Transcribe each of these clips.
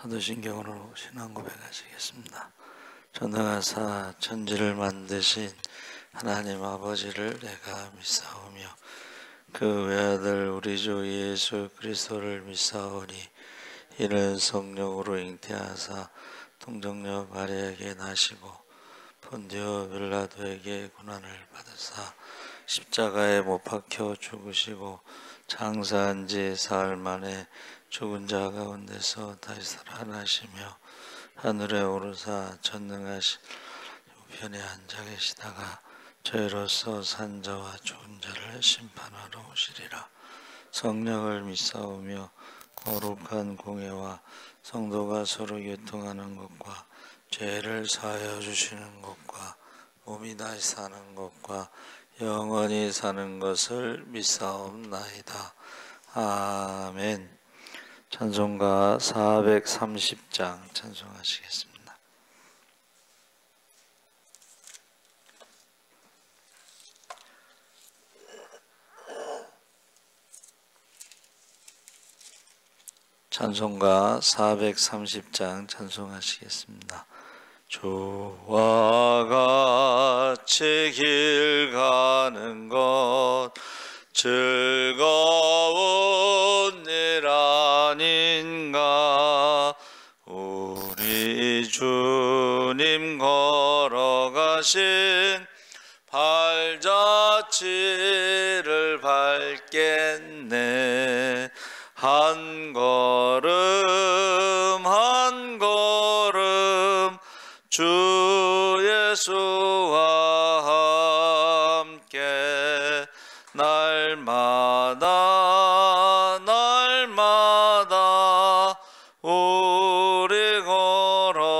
사도신경으로 신앙 고백하시겠습니다. 전능하사 천지를 만드신 하나님 아버지를 내가 믿사오며 그 외아들 우리 주 예수 그리스도를 믿사오니 이는 성령으로 잉태하사 동정녀 마리아에게 나시고 본디오 빌라도에게 고난을 받으사 십자가에 못 박혀 죽으시고 장사한 지 사흘 만에 죽은 자 가운데서 다시 살아나시며 하늘에 오르사 전능하신 우편에 앉아 계시다가 저희로서 산 자와 죽은 자를 심판하러 오시리라. 성령을 믿사오며 거룩한 공회와 성도가 서로 교통하는 것과 죄를 사하여 주시는 것과 몸이 다시 사는 것과 영원히 사는 것을 믿사옵나이다. 아멘. 찬송가 430장 찬송하시겠습니다. 찬송가 430장 찬송하시겠습니다. 주와 같이 길 가는 것 즐거운 일 아닌가. 우리 주님 걸어가신 발자취를 밟겠네. 한 걸음 한 걸음 주 예수와 함께 날마다 날마다 우리 걸어가리.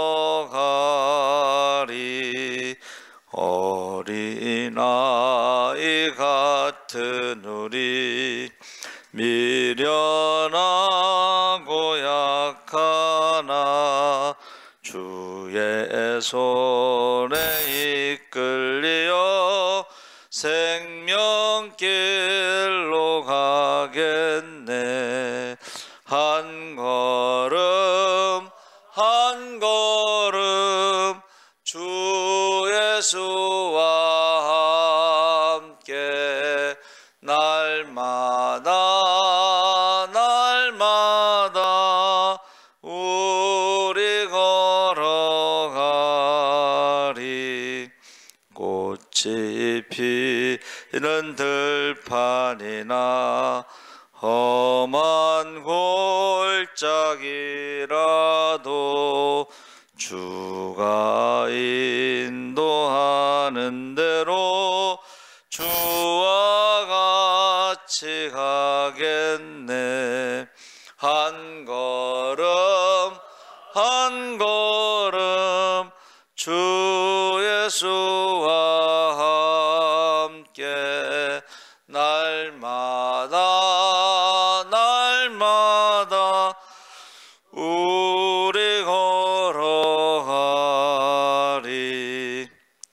어린아이 같은 우리 미련하고 약하나 주의 손에 이끌려 생명길로 가겠네. 한 걸음 한 걸음 주 예수와 함께 날마다 날마다 우리 걸어가리. 꽃이 피는 들판이나 험한 골짜기라도 주가 인도하는 대로 주와 같이 가겠네. 한 걸음 한 걸음 주 예수와 함께 날마다 날마다 우리 걸어가리.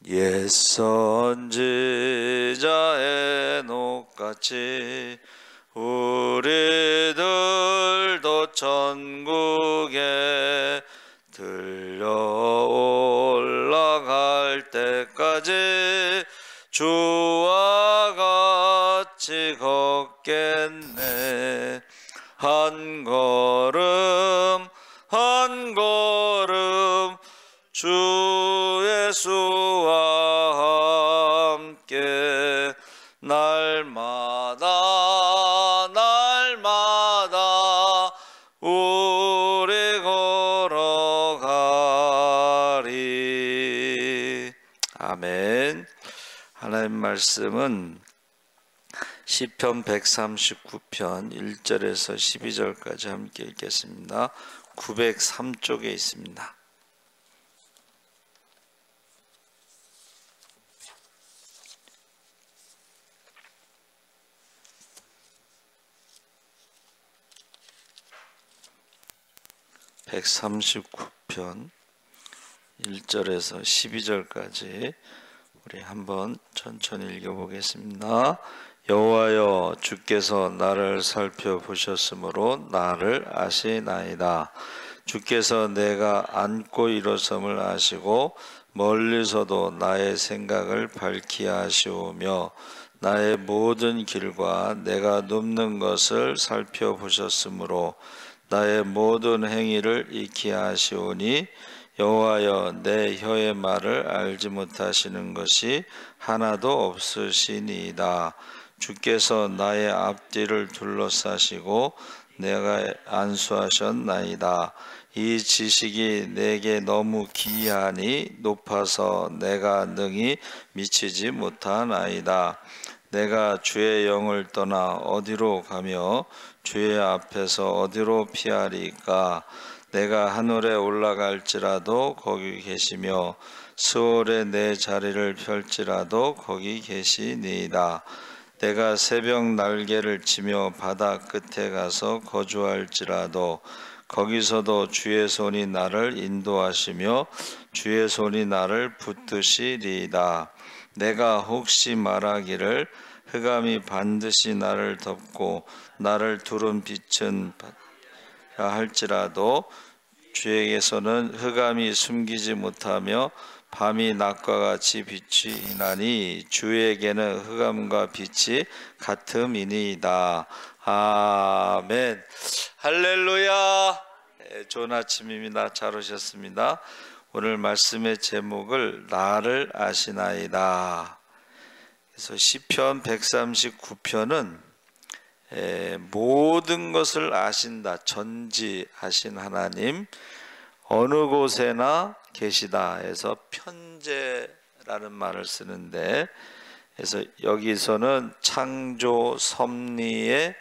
옛 선지자의 녹같이 우리들도 천국에 들려 올라갈 때까지 주와 같이 걷겠네. 한 걸음 한 걸음 주 예수와 함께 날마다 날마다 우리 걸어가리. 아멘. 하나님 말씀은 시편 139편 1절에서 12절까지 함께 읽겠습니다. 903쪽에 있습니다. (139편) 1절에서 12절까지 우리 한번 천천히 읽어보겠습니다. 여호와여, 주께서 나를 살펴보셨으므로 나를 아시나이다. 주께서 내가 앉고 일어섬을 아시고 멀리서도 나의 생각을 밝히 아시오며 나의 모든 길과 내가 눕는 것을 살펴보셨으므로 나의 모든 행위를 익히 아시오니 여호와여 내 혀의 말을 알지 못하시는 것이 하나도 없으시니이다. 주께서 나의 앞뒤를 둘러싸시고 내가 안수하셨나이다. 이 지식이 내게 너무 기이하니 높아서 내가 능히 미치지 못하나이다. 내가 주의 영을 떠나 어디로 가며 주의 앞에서 어디로 피하리까? 내가 하늘에 올라갈지라도 거기 계시며 스올에 내 자리를 펼지라도 거기 계시니이다. 내가 새벽 날개를 치며 바다 끝에 가서 거주할지라도 거기서도 주의 손이 나를 인도하시며 주의 손이 나를 붙드시리이다. 내가 혹시 말하기를 흑암이 반드시 나를 덮고 나를 두른 빛은 할지라도 주에게서는 흑암이 숨기지 못하며 밤이 낮과 같이 빛이 나니 주에게는 흑암과 빛이 같음이니이다. 아멘. 할렐루야. 좋은 아침입니다. 잘 오셨습니다. 오늘 말씀의 제목을 나를 아시나이다. 그래서 시편 139편은 모든 것을 아신다, 전지하신 하나님, 어느 곳에나 계시다 해서 편재라는 말을 쓰는데, 그래서 여기서는 창조 섭리의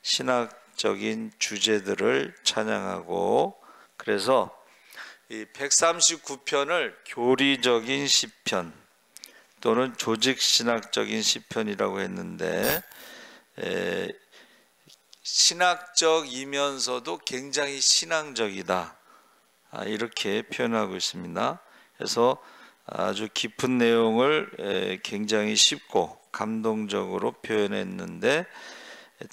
신학적인 주제들을 찬양하고, 그래서 이 139편을 교리적인 시편 또는 조직신학적인 시편이라고 했는데, 신학적이면서도 굉장히 신앙적이다, 이렇게 표현하고 있습니다. 그래서 아주 깊은 내용을 굉장히 쉽고 감동적으로 표현했는데,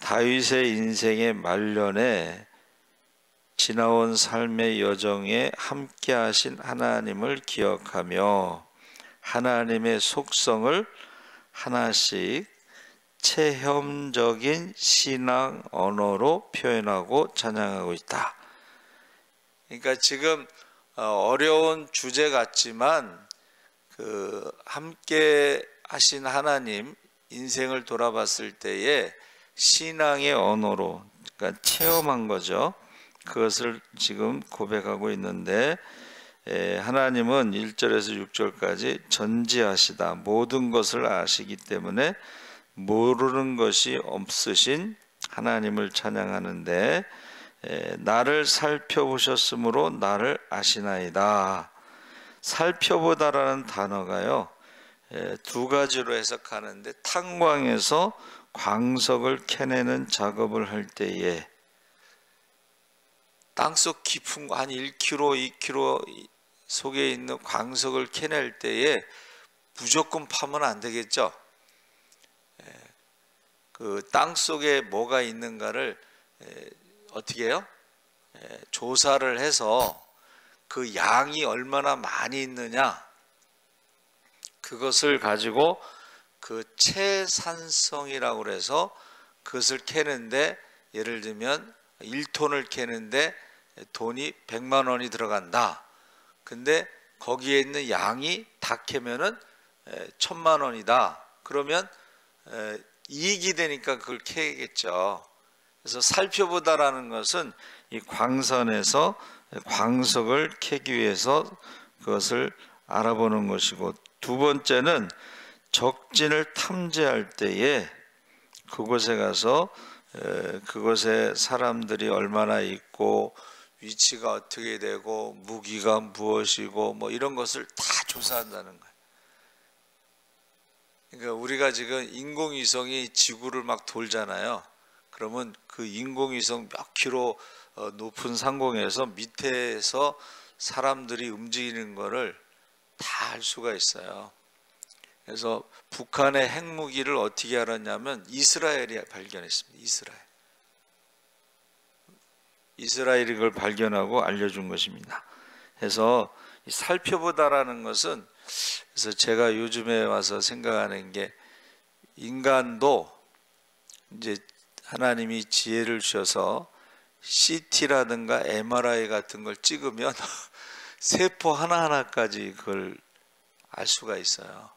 다윗의 인생의 말년에 지나온 삶의 여정에 함께 하신 하나님을 기억하며 하나님의 속성을 하나씩 체험적인 신앙 언어로 표현하고 찬양하고 있다. 그러니까 지금 어려운 주제 같지만 함께 하신 하나님, 인생을 돌아봤을 때에 신앙의 언어로, 그러니까 체험한 거죠. 그것을 지금 고백하고 있는데, 하나님은 1절에서 6절까지 전지하시다, 모든 것을 아시기 때문에 모르는 것이 없으신 하나님을 찬양하는데, 나를 살펴보셨으므로 나를 아시나이다. 살펴보다라는 단어가요, 두 가지로 해석하는데, 탄광에서 광석을 캐내는 작업을 할 때에 땅속 깊은 한 1km, 2km 속에 있는 광석을 캐낼 때에 무조건 파면 안 되겠죠. 그 땅 속에 뭐가 있는가를 어떻게 해요? 조사를 해서 그 양이 얼마나 많이 있느냐, 그것을 가지고 그 채산성이라고 그래서 그것을 캐는데, 예를 들면 1톤을 캐는데 돈이 100만 원이 들어간다. 근데 거기에 있는 양이 다 캐면은 1000만 원이다. 그러면 이익이 되니까 그걸 캐겠죠. 그래서 살펴보다라는 것은 이 광선에서 광석을 캐기 위해서 그것을 알아보는 것이고, 두 번째는 적진을 탐지할 때에 그곳에 가서 그곳에 사람들이 얼마나 있고 위치가 어떻게 되고 무기가 무엇이고 뭐 이런 것을 다 조사한다는 거예요. 그러니까 우리가 지금 인공위성이 지구를 막 돌잖아요. 그러면 그 인공위성 몇 킬로 높은 상공에서 밑에서 사람들이 움직이는 거를 다 알 수가 있어요. 그래서 북한의 핵무기를 어떻게 알았냐면 이스라엘이 발견했습니다. 이스라엘. 이스라엘이 그걸 발견하고 알려준 것입니다. 그래서 살펴보다라는 것은, 그래서 제가 요즘에 와서 생각하는 게, 인간도 이제 하나님이 지혜를 주셔서 CT라든가 MRI 같은 걸 찍으면 세포 하나하나까지 그걸 알 수가 있어요.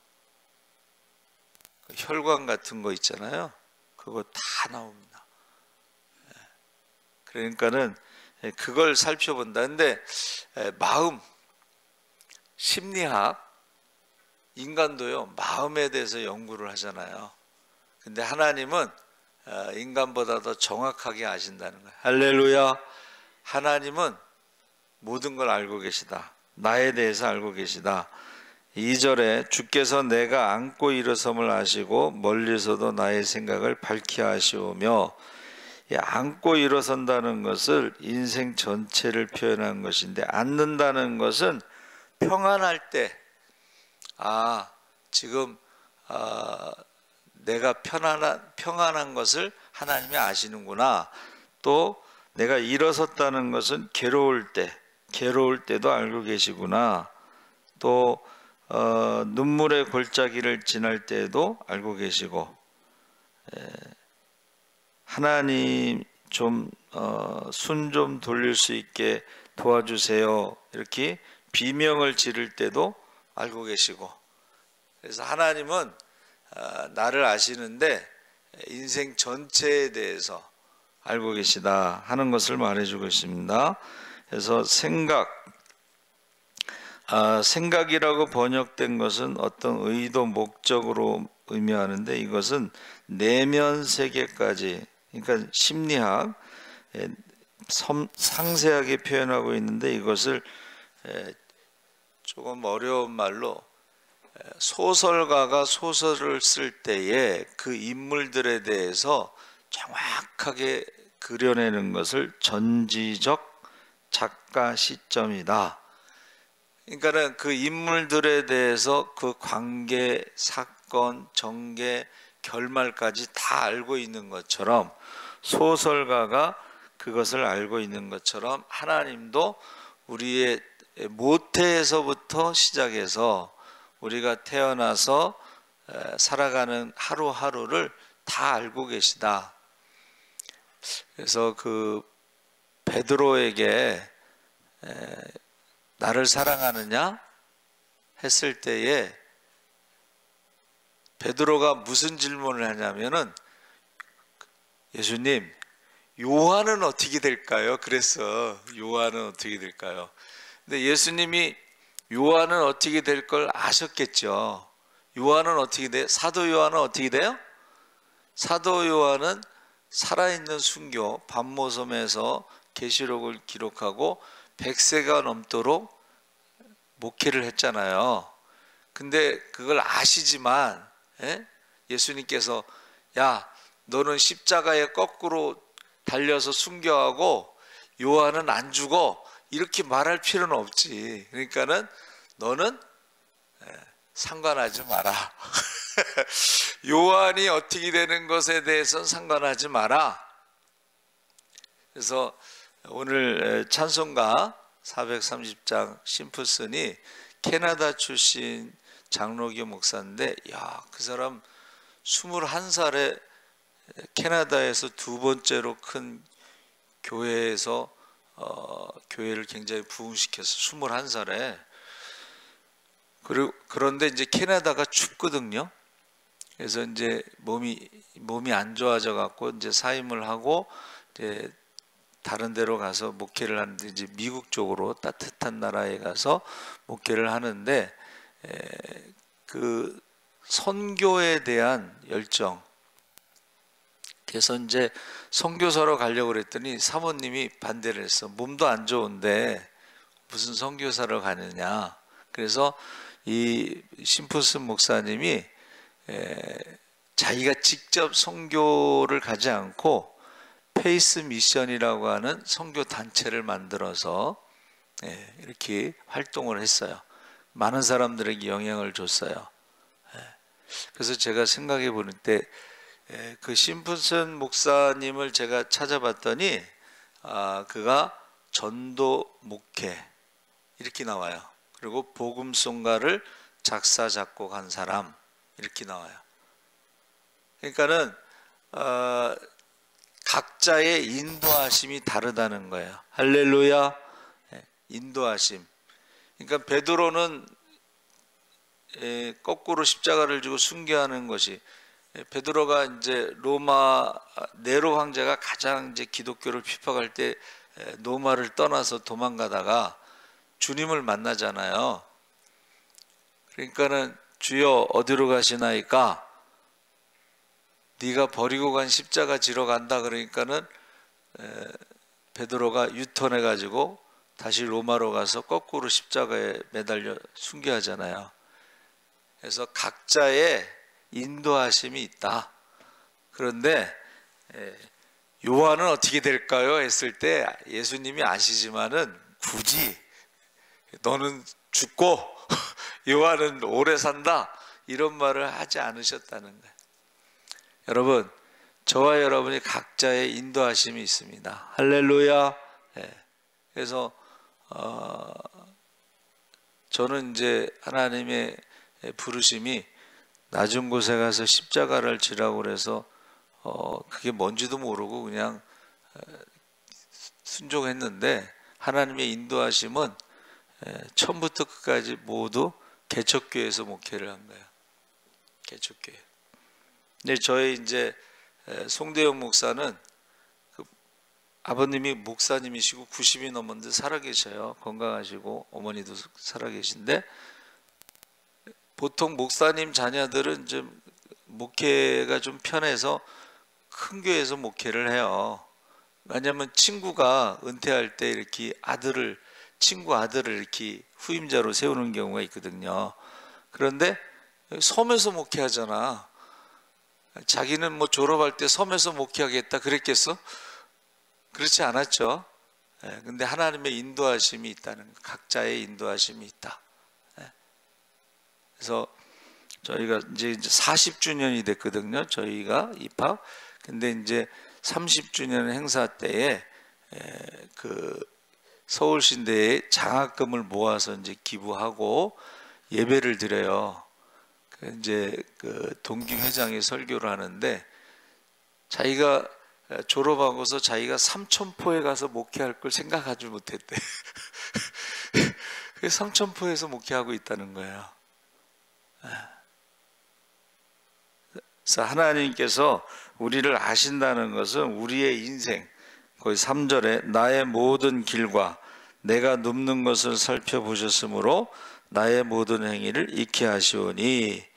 혈관 같은 거 있잖아요. 그거 다 나옵니다. 그러니까는 그걸 살펴본다. 근데 마음, 심리학, 인간도요, 마음에 대해서 연구를 하잖아요. 근데 하나님은 인간보다 더 정확하게 아신다는 거예요. 할렐루야. 하나님은 모든 걸 알고 계시다. 나에 대해서 알고 계시다. 2절에 주께서 내가 앉고 일어섬을 아시고 멀리서도 나의 생각을 밝히 아시오며, 앉고 일어선다는 것을 인생 전체를 표현한 것인데, 앉는다는 것은 평안할 때, 지금 내가 평안한 것을 하나님이 아시는구나. 또 내가 일어섰다는 것은 괴로울 때도 알고 계시구나. 또 눈물의 골짜기를 지날 때에도 알고 계시고, 하나님 좀 순 좀 돌릴 수 있게 도와주세요, 이렇게 비명을 지를 때도 알고 계시고, 그래서 하나님은 나를 아시는데 인생 전체에 대해서 알고 계시다 하는 것을 말해주고 있습니다. 그래서 생각이라고 번역된 것은 어떤 의도, 목적으로 의미하는데, 이것은 내면 세계까지, 그러니까 심리학, 상세하게 표현하고 있는데, 이것을 조금 어려운 말로, 소설가가 소설을 쓸 때에 그 인물들에 대해서 정확하게 그려내는 것을 전지적 작가 시점이다. 그러니까는 그 인물들에 대해서 그 관계, 사건, 전개, 결말까지 다 알고 있는 것처럼, 소설가가 그것을 알고 있는 것처럼, 하나님도 우리의 모태에서부터 시작해서 우리가 태어나서 살아가는 하루하루를 다 알고 계시다. 그래서 그 베드로에게 나를 사랑하느냐 했을 때에 베드로가 무슨 질문을 하냐면은, 예수님, 요한은 어떻게 될까요? 그래서 요한은 어떻게 될까요? 근데 예수님이 요한은 어떻게 될 걸 아셨겠죠. 요한은 어떻게 돼? 사도 요한은 어떻게 돼요? 사도 요한은 살아있는 순교, 반모섬에서 계시록을 기록하고 100세가 넘도록 목회를 했잖아요. 근데 그걸 아시지만 예수님께서, 야, 너는 십자가에 거꾸로 달려서 순교하고 요한은 안 죽어, 이렇게 말할 필요는 없지. 그러니까는 너는 상관하지 마라. 요한이 어떻게 되는 것에 대해서는 상관하지 마라. 그래서 오늘 찬송가 430장 심플슨이 캐나다 출신 장로교 목사인데, 그 사람 21살에 캐나다에서 두 번째로 큰 교회에서 교회를 굉장히 부흥시켰어. 21살에. 그런데 이제 캐나다가 춥거든요. 그래서 이제 몸이 안 좋아져 갖고 이제 사임을 하고 이제 다른 데로 가서 목회를 하는데, 이제 미국 쪽으로 따뜻한 나라에 가서 목회를 하는데, 그 선교에 대한 열정. 그래서 이제 선교사로 가려고 그랬더니 사모님이 반대를 했어. 몸도 안 좋은데 무슨 선교사로 가느냐. 그래서 이 심플슨 목사님이 자기가 직접 선교를 가지 않고 페이스 미션이라고 하는 선교 단체를 만들어서 이렇게 활동을 했어요. 많은 사람들에게 영향을 줬어요. 그래서 제가 생각해 보는 때 그 심플슨 목사님을 제가 찾아봤더니 그가 전도 목회 이렇게 나와요. 그리고 복음송가를 작사 작곡한 사람 이렇게 나와요. 그러니까는 각자의 인도하심이 다르다는 거예요. 할렐루야. 인도하심. 그러니까 베드로는 거꾸로 십자가를 지고 순교하는 것이, 베드로가 이제 로마 네로 황제가 가장 이제 기독교를 핍박할 때 로마를 떠나서 도망가다가 주님을 만나잖아요. 그러니까는 주여 어디로 가시나이까? 네가 버리고 간 십자가 지러 간다. 그러니까는 베드로가 유턴해 가지고 다시 로마로 가서 거꾸로 십자가에 매달려 순교하잖아요. 그래서 각자의 인도하심이 있다. 그런데 요한은 어떻게 될까요? 했을 때 예수님이 아시지만은 굳이 너는 죽고 요한은 오래 산다 이런 말을 하지 않으셨다는 거예요. 여러분, 저와 여러분이 각자의 인도하심이 있습니다. 할렐루야. 그래서 저는 이제 하나님의 부르심이 낮은 곳에 가서 십자가를 지라고 그래서 그게 뭔지도 모르고 그냥 순종했는데, 하나님의 인도하심은 처음부터 끝까지 모두 개척교회에서 목회를 한 거예요. 개척교회. 근데 저희 이제 송대영 목사는 아버님이 목사님이시고 90이 넘었는데 살아계셔요. 건강하시고 어머니도 살아계신데, 보통 목사님 자녀들은 좀 목회가 좀 편해서 큰 교회에서 목회를 해요. 왜냐하면 친구가 은퇴할 때 이렇게 친구 아들을 이렇게 후임자로 세우는 경우가 있거든요. 그런데 섬에서 목회하잖아. 자기는 뭐 졸업할 때 섬에서 목회하겠다 그랬겠어? 그렇지 않았죠. 근데 하나님의 인도하심이 있다는 거, 각자의 인도하심이 있다. 그래서 저희가 이제 40주년이 됐거든요. 저희가 입학. 근데 이제 30주년 행사 때에 그 서울신대에 장학금을 모아서 이제 기부하고 예배를 드려요. 이제 그 동기 회장이 설교를 하는데, 자기가 졸업하고서 자기가 삼천포에 가서 목회할 걸 생각하지 못했대. 삼천포에서 목회하고 있다는 거예요. 그래서 하나님께서 우리를 아신다는 것은 우리의 인생, 거기 3절에 나의 모든 길과 내가 눕는 것을 살펴보셨으므로 나의 모든 행위를 익히 하시오니.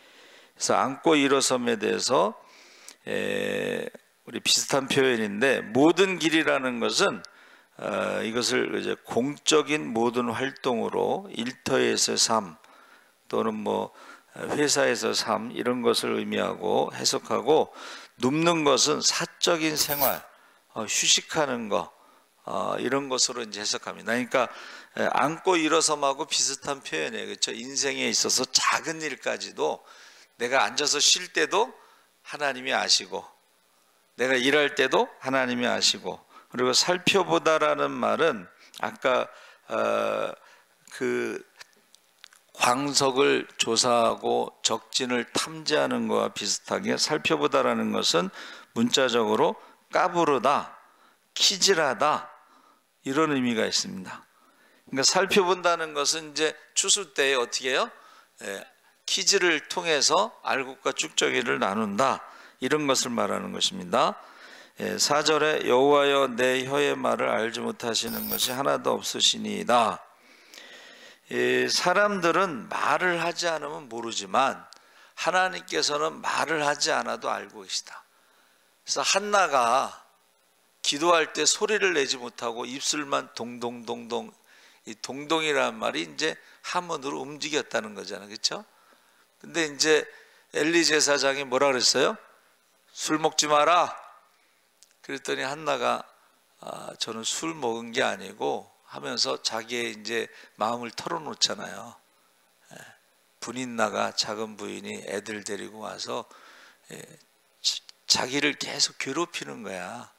그래서 앉고 일어섬에 대해서 우리 비슷한 표현인데, 모든 길이라는 것은 이것을 이제 공적인 모든 활동으로 일터에서의 삶 또는 뭐 회사에서 삶 이런 것을 의미하고 해석하고, 눕는 것은 사적인 생활, 휴식하는 거 이런 것으로 이제 해석합니다. 그러니까 앉고 일어섬하고 비슷한 표현이에요. 그렇죠? 인생에 있어서 작은 일까지도 내가 앉아서 쉴 때도 하나님이 아시고, 내가 일할 때도 하나님이 아시고, 그리고 살펴보다라는 말은 아까 그 광석을 조사하고 적진을 탐지하는 것과 비슷하게, 살펴보다라는 것은 문자적으로 까부르다, 키질하다 이런 의미가 있습니다. 그러니까 살펴본다는 것은 이제 추수 때에 어떻게 해요? 키질을 통해서 알곡과 쭉정이를 나눈다, 이런 것을 말하는 것입니다. 4절에 여호와여 내 혀의 말을 알지 못하시는 것이 하나도 없으시니이다. 사람들은 말을 하지 않으면 모르지만 하나님께서는 말을 하지 않아도 알고 계시다. 그래서 한나가 기도할 때 소리를 내지 못하고 입술만 동동동동, 이 동동이라는 말이 이제 하문으로 움직였다는 거잖아요. 그렇죠? 근데 이제 엘리 제사장이 뭐라 그랬어요? 술 먹지 마라. 그랬더니 한나가 저는 술 먹은 게 아니고 하면서 자기의 이제 마음을 털어놓잖아요. 분인나가, 작은 부인이 애들 데리고 와서 자기를 계속 괴롭히는 거야.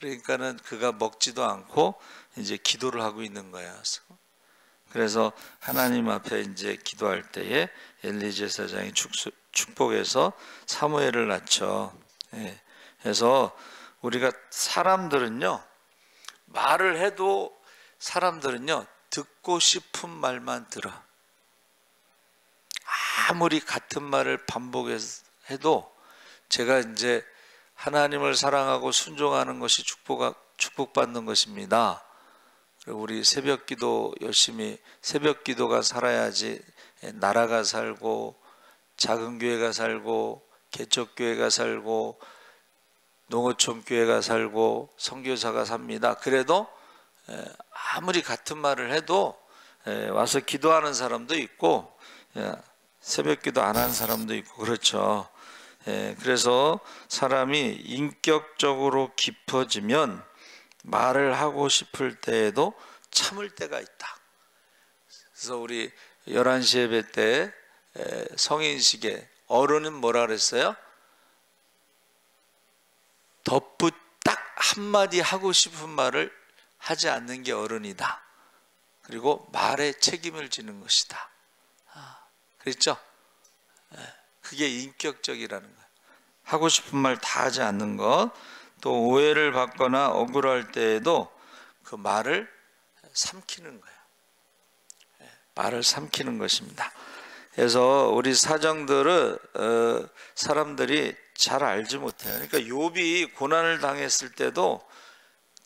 그러니까는 그가 먹지도 않고 이제 기도를 하고 있는 거야. 그래서 하나님 앞에 이제 기도할 때에 엘리 제사장이 축복해서 사무엘을 낳죠. 예. 그래서 우리가 사람들은요, 말을 해도 사람들은요, 듣고 싶은 말만 들어. 아무리 같은 말을 반복해서 해도, 제가 이제 하나님을 사랑하고 순종하는 것이 축복받는 것입니다. 우리 새벽기도 열심히, 새벽기도가 살아야지 나라가 살고, 작은 교회가 살고, 개척교회가 살고, 농어촌 교회가 살고, 선교사가 삽니다. 그래도 아무리 같은 말을 해도 와서 기도하는 사람도 있고 새벽기도 안 하는 사람도 있고 그렇죠. 그래서 사람이 인격적으로 깊어지면 말을 하고 싶을 때에도 참을 때가 있다. 그래서 우리 11시 예배 때 성인식에 어른은 뭐라 그랬어요? 덧붙 딱 한마디 하고 싶은 말을 하지 않는 게 어른이다. 그리고 말에 책임을 지는 것이다. 그랬죠? 그게 인격적이라는 거예요. 하고 싶은 말 다 하지 않는 것. 또 오해를 받거나 억울할 때에도 그 말을 삼키는 거예요. 말을 삼키는 것입니다. 그래서 우리 사정들은 사람들이 잘 알지 못해요. 그러니까 욥이 고난을 당했을 때도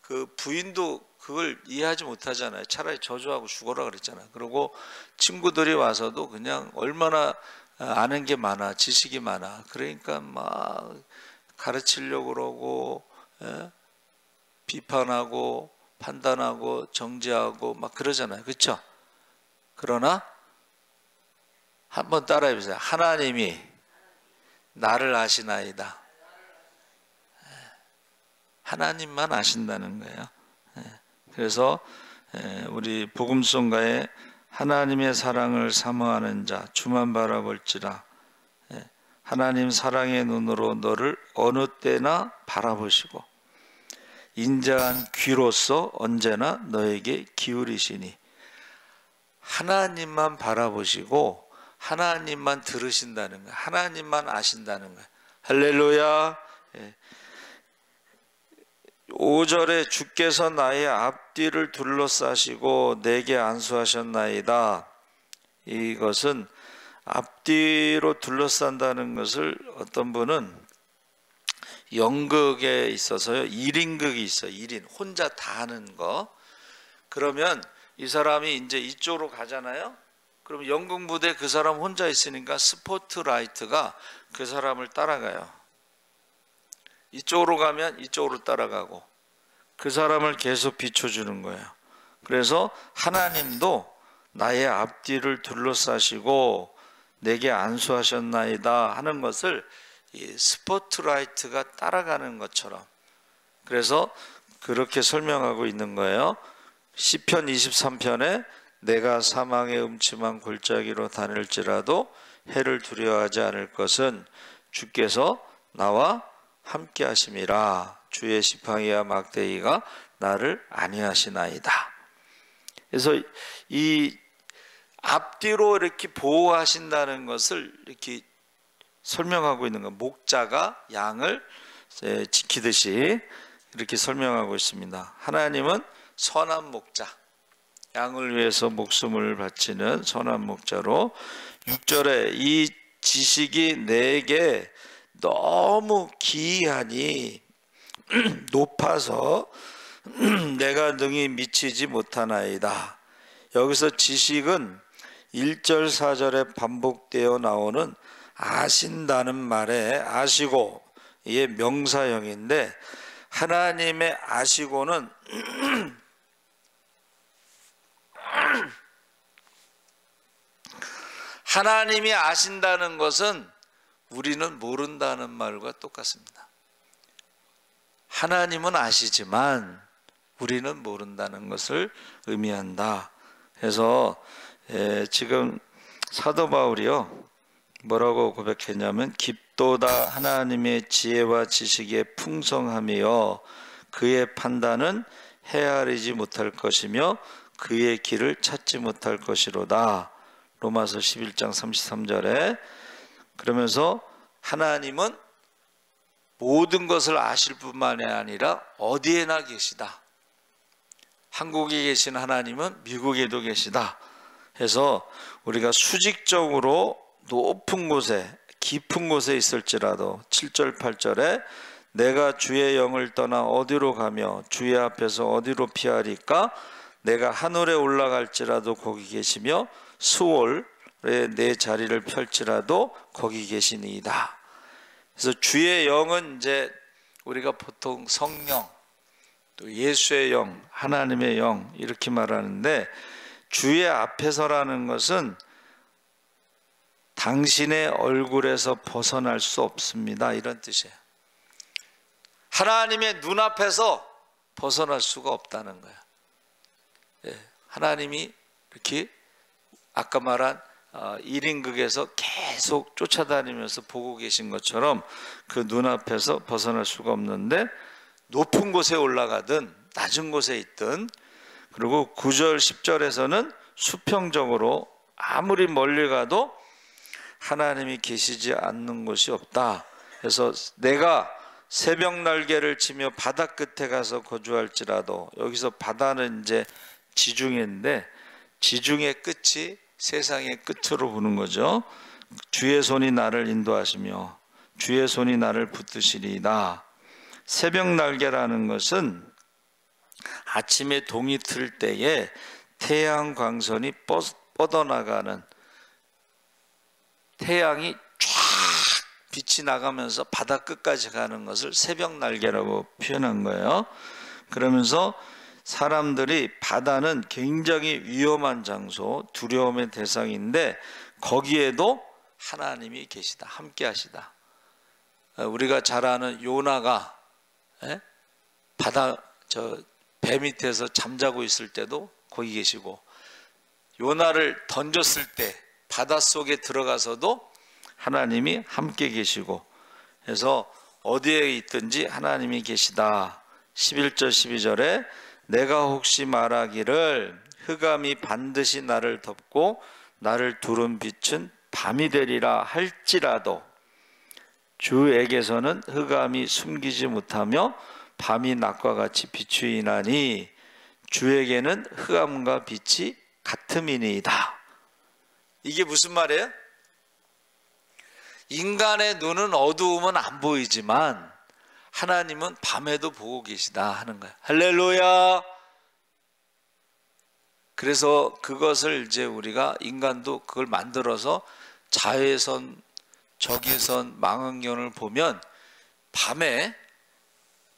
그 부인도 그걸 이해하지 못하잖아요. 차라리 저주하고 죽어라 그랬잖아요. 그리고 친구들이 와서도 그냥 얼마나 아는 게 많아, 지식이 많아. 그러니까 막 가르치려고 그러고, 비판하고 판단하고 정죄하고 막 그러잖아요. 그렇죠? 그러나 한번 따라해 보세요. 하나님이 나를 아시나이다. 하나님만 아신다는 거예요. 그래서 우리 복음송가에 하나님의 사랑을 사모하는 자 주만 바라볼지라. 하나님 사랑의 눈으로 너를 어느 때나 바라보시고 인자한 귀로서 언제나 너에게 기울이시니. 하나님만 바라보시고 하나님만 들으신다는 거예요. 하나님만 아신다는 거예요. 할렐루야. 5절에 주께서 나의 앞뒤를 둘러싸시고 내게 안수하셨나이다. 이것은 앞뒤로 둘러싼다는 것을 어떤 분은 연극에 있어서요 1인극이 있어요. 1인 혼자 다 하는 거. 그러면 이 사람이 이제 이쪽으로 가잖아요. 그럼 연극 무대 그 사람 혼자 있으니까 스포트라이트가 그 사람을 따라가요. 이쪽으로 가면 이쪽으로 따라가고 그 사람을 계속 비춰주는 거예요. 그래서 하나님도 나의 앞뒤를 둘러싸시고 내게 안수하셨나이다 하는 것을 이 스포트라이트가 따라가는 것처럼, 그래서 그렇게 설명하고 있는 거예요. 시편 23편에 내가 사망의 음침한 골짜기로 다닐지라도 해를 두려워하지 않을 것은 주께서 나와 함께 하심이라. 주의 지팡이와 막대기가 나를 안위하시나이다. 그래서 이 앞뒤로 이렇게 보호하신다는 것을 이렇게 설명하고 있는 거. 목자가 양을 지키듯이 이렇게 설명하고 있습니다. 하나님은 선한 목자, 양을 위해서 목숨을 바치는 선한 목자로. 6절에 이 지식이 내게 너무 기이하니 높아서 내가 능히 미치지 못하나이다. 여기서 지식은 1절 4절에 반복되어 나오는 아신다는 말에 아시고, 이게 명사형인데 하나님의 아시고는 하나님이 아신다는 것은 우리는 모른다는 말과 똑같습니다. 하나님은 아시지만 우리는 모른다는 것을 의미한다. 그래서 지금 사도 바울이요 뭐라고 고백했냐면 깊도다 하나님의 지혜와 지식의 풍성함이요 그의 판단은 헤아리지 못할 것이며 그의 길을 찾지 못할 것이로다. 로마서 11장 33절에. 그러면서 하나님은 모든 것을 아실 뿐만이 아니라 어디에나 계시다. 한국에 계신 하나님은 미국에도 계시다 해서 우리가 수직적으로 높은 곳에 깊은 곳에 있을지라도 7절 8절에 내가 주의 영을 떠나 어디로 가며 주의 앞에서 어디로 피하리까? 내가 하늘에 올라갈지라도 거기 계시며 수월에 내 자리를 펼지라도 거기 계시니이다. 그래서 주의 영은 이제 우리가 보통 성령, 또 예수의 영, 하나님의 영 이렇게 말하는데, 주의 앞에서라는 것은 당신의 얼굴에서 벗어날 수 없습니다, 이런 뜻이에요. 하나님의 눈앞에서 벗어날 수가 없다는 거예요. 하나님이 이렇게 아까 말한 1인극에서 계속 쫓아다니면서 보고 계신 것처럼 그 눈앞에서 벗어날 수가 없는데, 높은 곳에 올라가든 낮은 곳에 있든, 그리고 9절 10절에서는 수평적으로 아무리 멀리 가도 하나님이 계시지 않는 곳이 없다. 그래서 내가 새벽 날개를 치며 바다 끝에 가서 거주할지라도, 여기서 바다는 이제 지중해인데 지중해 끝이 세상의 끝으로 보는 거죠. 주의 손이 나를 인도하시며 주의 손이 나를 붙드시리이다. 새벽 날개라는 것은 아침에 동이 틀 때에 태양 광선이 뻗어나가는, 태양이 쫙 빛이 나가면서 바다 끝까지 가는 것을 새벽 날개라고 표현한 거예요. 그러면서 사람들이, 바다는 굉장히 위험한 장소, 두려움의 대상인데 거기에도 하나님이 계시다, 함께 하시다. 우리가 잘 아는 요나가 바다 배 밑에서 잠자고 있을 때도 거기 계시고, 요나를 던졌을 때 바닷속에 들어가서도 하나님이 함께 계시고, 그래서 어디에 있든지 하나님이 계시다. 11절 12절에 내가 혹시 말하기를 흑암이 반드시 나를 덮고 나를 두른 빛은 밤이 되리라 할지라도 주에게서는 흑암이 숨기지 못하며 밤이 낮과 같이 비추이나니 주에게는 흑암과 빛이 같음이니이다. 이게 무슨 말이에요? 인간의 눈은 어두우면 안 보이지만 하나님은 밤에도 보고 계시다 하는 거예요. 할렐루야. 그래서 그것을 이제 우리가, 인간도 그걸 만들어서 자외선, 적외선, 망원경을 보면 밤에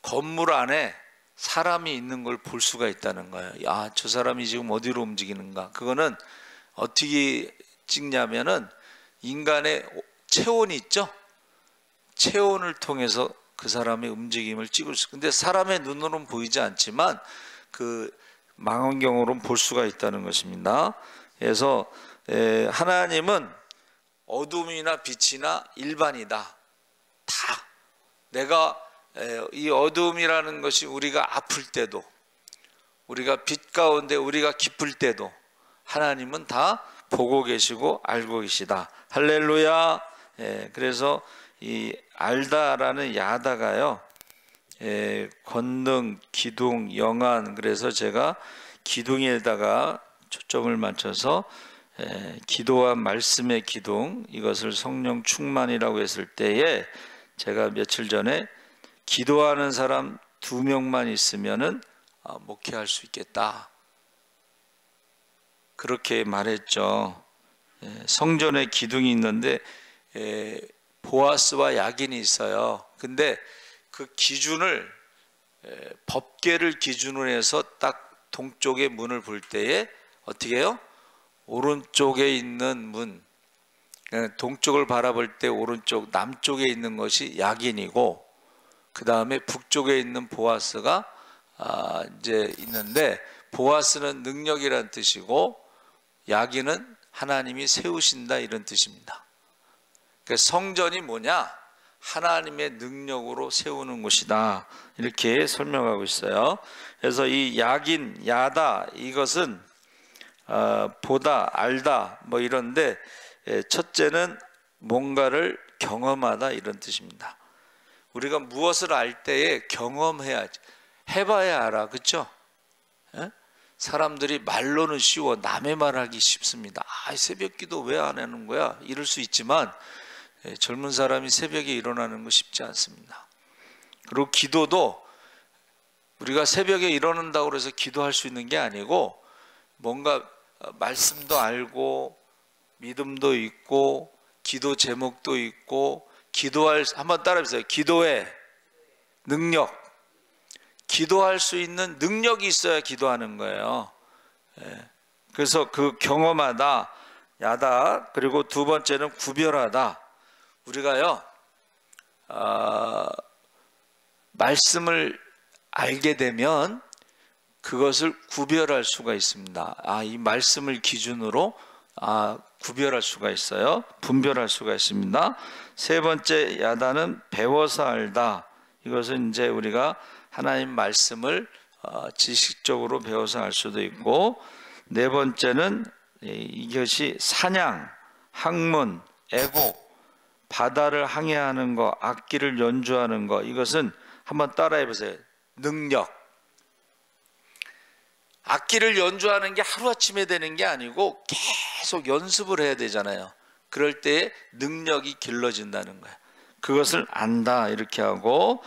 건물 안에 사람이 있는 걸 볼 수가 있다는 거예요. 야, 저 사람이 지금 어디로 움직이는가. 그거는 어떻게 찍냐면은 인간의 체온이 있죠. 체온을 통해서 그 사람의 움직임을 찍을 수. 근데 사람의 눈으로는 보이지 않지만 그 망원경으로는 볼 수가 있다는 것입니다. 그래서 하나님은 어둠이나 빛이나 일반이다. 다. 내가 이 어둠이라는 것이 우리가 아플 때도, 우리가 빛 가운데 우리가 기쁠 때도 하나님은 다 보고 계시고 알고 계시다. 할렐루야. 그래서 이 알다라는 야다가요, 권능, 기둥, 영안. 그래서 제가 기둥에다가 초점을 맞춰서 기도와 말씀의 기둥, 이것을 성령 충만이라고 했을 때에 제가 며칠 전에 기도하는 사람 2명만 있으면은 목회할 수 있겠다, 그렇게 말했죠. 성전에 기둥이 있는데 보아스와 야긴이 있어요. 근데 그 기준을, 법궤를 기준으로 해서 딱 동쪽의 문을 볼 때에 어떻게 해요? 오른쪽에 있는 문, 동쪽을 바라볼 때 오른쪽, 남쪽에 있는 것이 야긴이고, 그 다음에 북쪽에 있는 보아스가 이제 있는데, 보아스는 능력이란 뜻이고 야긴은 하나님이 세우신다, 이런 뜻입니다. 그러니까 성전이 뭐냐? 하나님의 능력으로 세우는 곳이다, 이렇게 설명하고 있어요. 그래서 이 야긴, 야다, 이것은 보다, 알다 뭐 이런데, 첫째는 뭔가를 경험하다, 이런 뜻입니다. 우리가 무엇을 알 때에 경험해야지, 해봐야 알아, 그렇죠? 사람들이 말로는 쉬워, 남의 말하기 쉽습니다. 새벽기도 왜 안 하는 거야? 이럴 수 있지만 젊은 사람이 새벽에 일어나는 거 쉽지 않습니다. 그리고 기도도 우리가 새벽에 일어난다고 해서 기도할 수 있는 게 아니고, 뭔가 말씀도 알고 믿음도 있고 기도 제목도 있고, 한번 따라해보세요. 기도의 능력. 기도할 수 있는 능력이 있어야 기도하는 거예요. 그래서 그 경험하다, 야다. 그리고 두 번째는 구별하다. 우리가요, 말씀을 알게 되면 그것을 구별할 수가 있습니다. 이 말씀을 기준으로 구별할 수가 있어요. 분별할 수가 있습니다. 세 번째 야다는 배워서 알다. 이것은 이제 우리가 하나님 말씀을 지식적으로 배워서 알 수도 있고, 네 번째는 이것이 사냥, 학문, 애고, 바다를 항해하는 거, 악기를 연주하는 거, 이것은 한번 따라해 보세요. 능력. 악기를 연주하는 게 하루아침에 되는 게 아니고 계속 연습을 해야 되잖아요. 그럴 때 능력이 길러진다는 거예요. 그것을 안다, 이렇게 하고,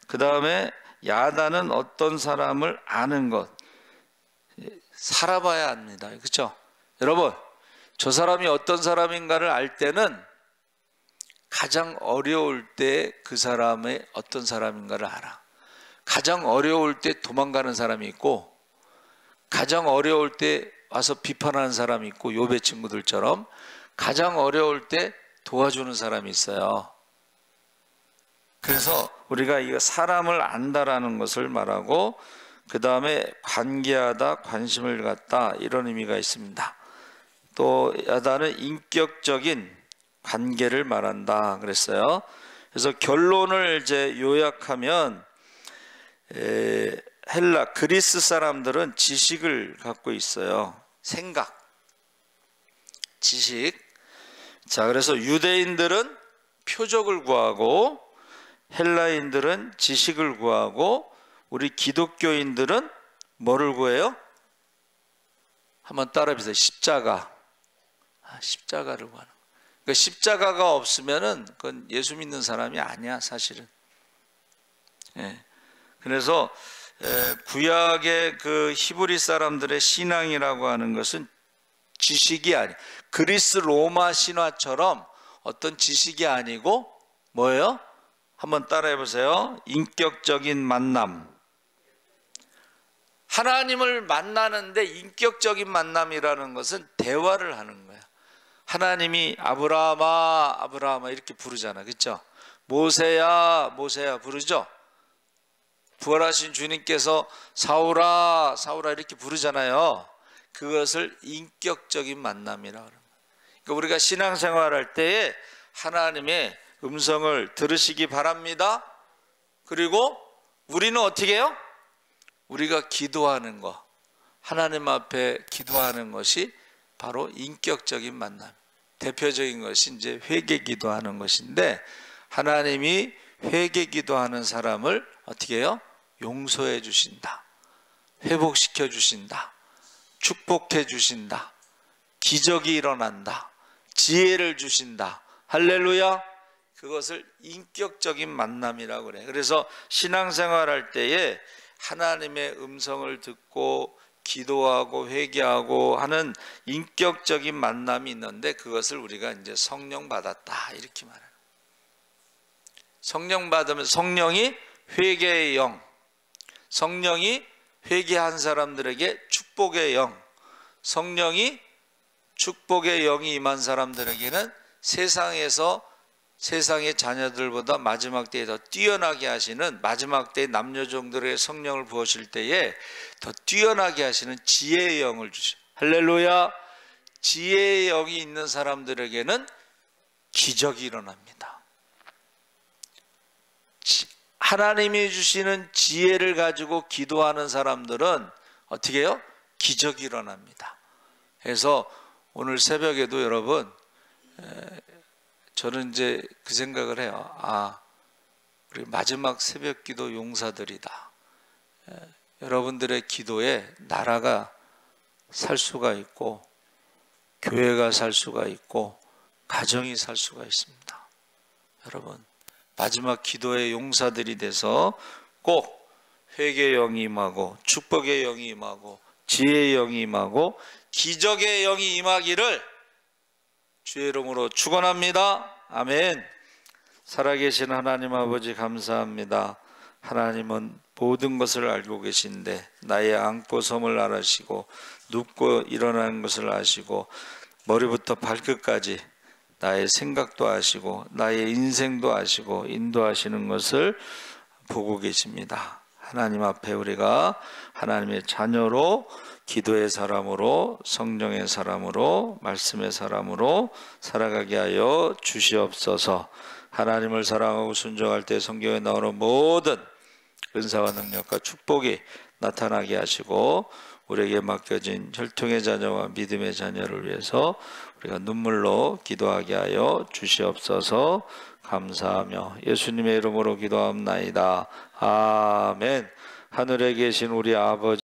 그 다음에 야다는 어떤 사람을 아는 것. 살아봐야 합니다. 그렇죠? 여러분, 저 사람이 어떤 사람인가를 알 때는 가장 어려울 때 그 사람의 어떤 사람인가를 알아. 가장 어려울 때 도망가는 사람이 있고, 가장 어려울 때 와서 비판하는 사람이 있고, 욥의 친구들처럼 가장 어려울 때 도와주는 사람이 있어요. 그래서 우리가 이거 사람을 안다라는 것을 말하고, 그 다음에 관계하다, 관심을 갖다, 이런 의미가 있습니다. 또 야다는 인격적인 관계를 말한다 그랬어요. 그래서 결론을 이제 요약하면, 그리스 사람들은 지식을 갖고 있어요. 생각, 지식. 자, 그래서 유대인들은 표적을 구하고, 헬라인들은 지식을 구하고, 우리 기독교인들은 뭐를 구해요? 한번 따라해보세요. 십자가. 십자가를 구하는 거예요. 그러니까 십자가가 없으면은 그건 예수 믿는 사람이 아니야, 사실은. 그래서 구약의 그 히브리 사람들의 신앙이라고 하는 것은 지식이 아니, 그리스 로마 신화처럼 어떤 지식이 아니고 뭐예요? 한번 따라해 보세요. 인격적인 만남. 하나님을 만나는데 인격적인 만남이라는 것은 대화를 하는 거야. 하나님이 아브라함아, 아브라함아 이렇게 부르잖아, 그렇죠? 모세야, 모세야 부르죠? 부활하신 주님께서 사울아, 사울아 이렇게 부르잖아요. 그것을 인격적인 만남이라고 합니다. 그러니까 우리가 신앙생활할 때에 하나님의 음성을 들으시기 바랍니다. 그리고 우리는 어떻게 해요? 우리가 기도하는 거, 하나님 앞에 기도하는 것이 바로 인격적인 만남. 대표적인 것이 이제 회개 기도하는 것인데, 하나님이 회개 기도하는 사람을 어떻게 해요? 용서해 주신다, 회복시켜 주신다, 축복해 주신다, 기적이 일어난다, 지혜를 주신다. 할렐루야. 그것을 인격적인 만남이라고 그래. 그래서 신앙생활할 때에 하나님의 음성을 듣고 기도하고 회개하고 하는 인격적인 만남이 있는데, 그것을 우리가 이제 성령 받았다 이렇게 말해요. 성령 받으면 성령이 회개의 영, 성령이 회개한 사람들에게 축복의 영, 성령이 축복의 영이 임한 사람들에게는 세상의 자녀들보다 마지막 때에 더 뛰어나게 하시는, 마지막 때에 남녀종들에게 성령을 부으실 때에 더 뛰어나게 하시는 지혜의 영을 주셔. 할렐루야. 지혜의 영이 있는 사람들에게는 기적이 일어납니다. 하나님이 주시는 지혜를 가지고 기도하는 사람들은 어떻게 해요? 기적이 일어납니다. 그래서 오늘 새벽에도 여러분, 저는 이제 그 생각을 해요. 우리 마지막 새벽 기도 용사들이다. 여러분들의 기도에 나라가 살 수가 있고, 교회가 살 수가 있고, 가정이 살 수가 있습니다. 여러분, 마지막 기도의 용사들이 돼서 꼭 회개의 영이 임하고, 축복의 영이 임하고, 지혜의 영이 임하고, 기적의 영이 임하기를 주의 이름으로 축원합니다. 아멘. 살아계신 하나님 아버지 감사합니다. 하나님은 모든 것을 알고 계신데 나의 앉고 섬을 알으시고 눕고 일어나는 것을 아시고 머리부터 발끝까지 나의 생각도 아시고 나의 인생도 아시고 인도하시는 것을 보고 계십니다. 하나님 앞에 우리가 하나님의 자녀로, 기도의 사람으로, 성령의 사람으로, 말씀의 사람으로 살아가게 하여 주시옵소서. 하나님을 사랑하고 순종할 때 성경에 나오는 모든 은사와 능력과 축복이 나타나게 하시고 우리에게 맡겨진 혈통의 자녀와 믿음의 자녀를 위해서 우리가 눈물로 기도하게 하여 주시옵소서. 감사하며 예수님의 이름으로 기도합나이다. 아멘. 하늘에 계신 우리 아버지